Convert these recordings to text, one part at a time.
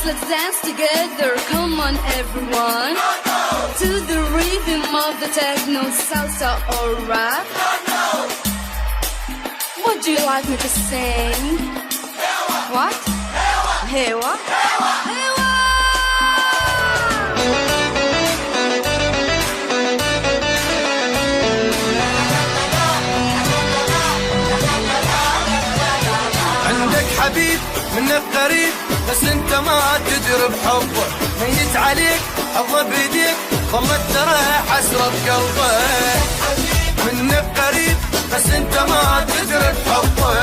let's dance together. Come on, everyone. To the rhythm of the techno, salsa or rap. What do you like me to sing? What? Hewa? Hewa! عندك حبيب منك قريب بس انت ما تدري بحبه، ميت عليك حظه بيديك ظلت ترى حسرة بقلبك. منك قريب بس انت ما تدري بحبه،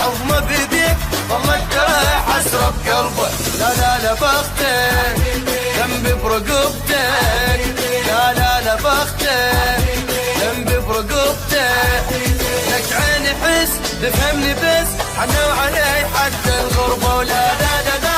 حظه بيديك ظلت ترى حسرة بقلبك. لا لا لا بختك ذنبي برقبتك، لا لا لا بختك ذنبي برقبتك. لك عيني حس تفهمني بس حنا وعلي حد الغربة. ولا لا لا لا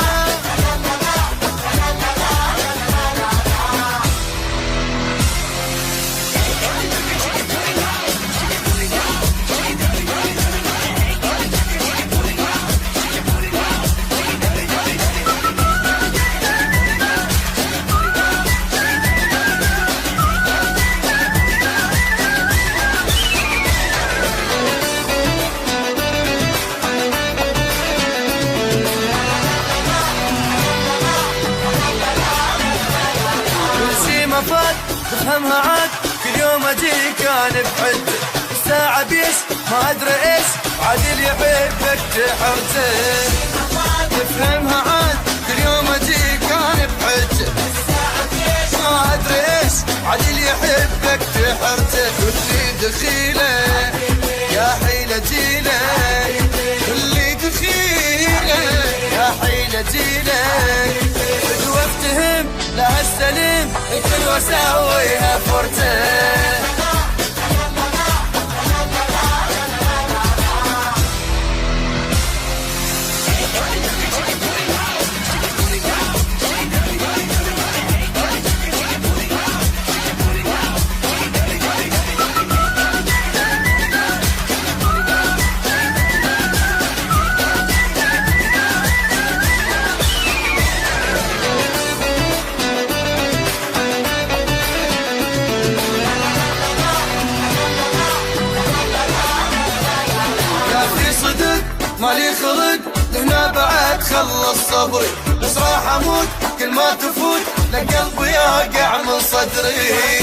فات تفهمها عاد، كل يوم اجيك انا بحجة الساعة بيش ما ادري ايش عادل يحبك تحرجه. تفهمها عاد كل يوم اجيك انا بحجة ما ادري ايش عادل يحبك تحرجه. كل دخيله يا حيلة جيله، كل دخيله يا حيلة جيله. وافتهم لها السليم الكل واسويها فرته. مالي خلق هنا بعد خلص صبري، بس راح اموت كل ما تفوت لقلبي يقع من صدري.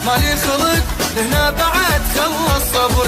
مالي خلق هنا بعد خلص صبري،